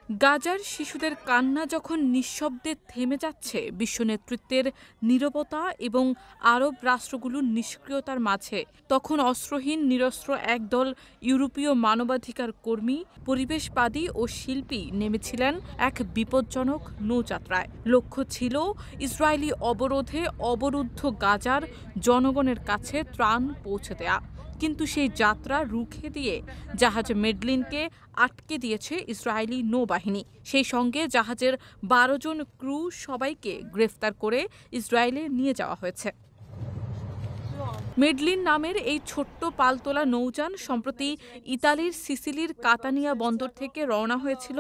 গাজার শিশুদের কান্না যখন নিঃশব্দে থেমে যাচ্ছে বিশ্ব নেতৃত্বের নীরবতা এবং আরব রাষ্ট্রগুলোর নিষ্ক্রিয়তার মাঝে, তখন অস্ত্রহীন নিরস্ত্র একদল ইউরোপীয় মানবাধিকার কর্মী, পরিবেশবাদী ও শিল্পী নেমেছিলেন এক বিপজ্জনক নৌযাত্রায়। লক্ষ্য ছিল ইসরায়েলি অবরোধে অবরুদ্ধ গাজার জনগণের কাছে ত্রাণ পৌঁছে দেয়া। কিন্তু সেই যাত্রা রুখে দিয়ে জাহাজ মেডলিনকে আটকে দিয়েছে ইসরায়েলি নৌবাহিনী। সেই সঙ্গে জাহাজের ১২ জন ক্রু সবাইকে গ্রেফতার করে ইসরায়েলে নিয়ে যাওয়া হয়েছে। মেডলিন নামের এই ছোট্ট পালতোলা নৌযান সম্প্রতি ইতালির সিসিলির কাতানিয়া বন্দর থেকে রওনা হয়েছিল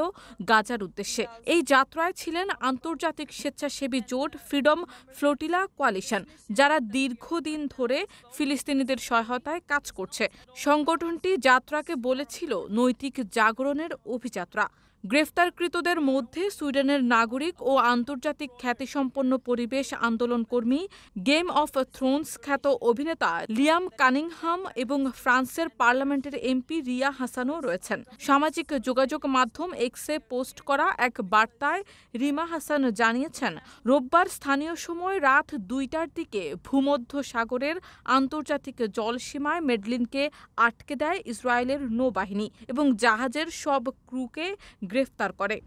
গাজার উদ্দেশ্যে। এই যাত্রায় ছিলেন আন্তর্জাতিক স্বেচ্ছাসেবী জোট ফ্রিডম ফ্লোটিলা কোয়ালিশন, যারা দীর্ঘদিন ধরে ফিলিস্তিনিদের সহায়তায় কাজ করছে। সংগঠনটি যাত্রাকে বলেছিল নৈতিক জাগরণের অভিযাত্রা। গ্রেফতারকৃতদের মধ্যে সুইডেনের নাগরিক ও আন্তর্জাতিক খ্যাতিসম্পন্ন পরিবেশ আন্দোলনকর্মী, গেম অফ থ্রোনস খ্যাত অভিনেতা লিয়াম কানিংহাম এবং ফ্রান্সের পার্লামেন্টের এমপি রিয়া হাসানও রয়েছেন। সামাজিক যোগাযোগ মাধ্যম এক্সে পোস্ট করা এক বার্তায় রিমা হাসান জানিয়েছেন, রোববার স্থানীয় সময় রাত ২টার দিকে ভূমধ্য সাগরের আন্তর্জাতিক জলসীমায় মেডলিনকে আটকে দেয় ইসরায়েলের নৌবাহিনী এবং জাহাজের সব ক্রুকে গ্রেফতার করে।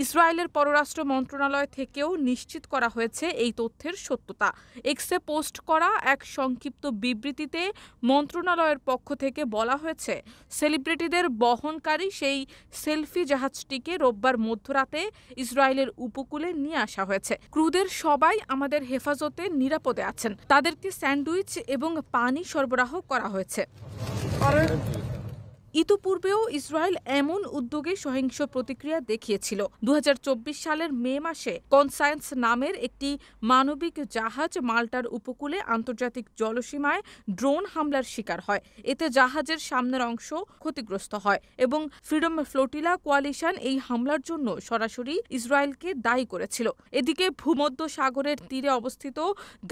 ইসরায়েলের পররাষ্ট্র মন্ত্রণালয় থেকেও নিশ্চিত করা হয়েছে এই তথ্যের সত্যতা। এক্সে পোস্ট করা এক সংক্ষিপ্ত বিবৃতিতে মন্ত্রণালয়ের পক্ষ থেকে বলা হয়েছে, সেলিব্রিটিদের বহনকারী সেই সেলফি জাহাজটিকে রোববার মধ্যরাতে ইসরায়েলের উপকূলে নিয়ে আসা হয়েছে। ক্রুদের সবাই আমাদের হেফাজতে নিরাপদে আছেন। তাদেরকে স্যান্ডউইচ এবং পানি সরবরাহ করা হয়েছে। ইতিপূর্বেও ইসরায়েল এমন উদ্যোগে সহিংস প্রতিক্রিয়া দেখিয়েছিল। ২০২৪ সালের মে মাসে কনসায়েন্স নামের একটি মানবিক জাহাজ মাল্টার উপকূলে আন্তর্জাতিক জলসীমায় ড্রোন হামলার শিকার হয়। এতে জাহাজের সামনের অংশ ক্ষতিগ্রস্ত হয় এবং ফ্রিডম ফ্লোটিলা কোয়ালিশন এই হামলার জন্য সরাসরি ইসরায়েলকে দায়ী করেছিল। এদিকে ভূমধ্য সাগরের তীরে অবস্থিত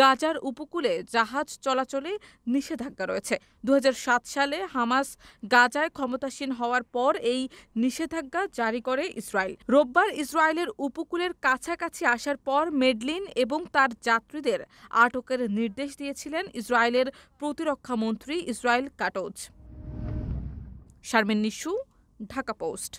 গাজার উপকূলে জাহাজ চলাচলে নিষেধাজ্ঞা রয়েছে। ২০০৭ সালে হামাস গাজায় ক্ষমতাসীন হওয়ার পর এই নিষেধাজ্ঞা জারি করে ইসরায়েল। রোববার ইসরায়েলের উপকূলের কাছাকাছি আসার পর মেডলিন এবং তার যাত্রীদের আটকের নির্দেশ দিয়েছিলেন ইসরায়েলের প্রতিরক্ষা মন্ত্রী Israel Katz. Sharmin Nishu, Dhaka post.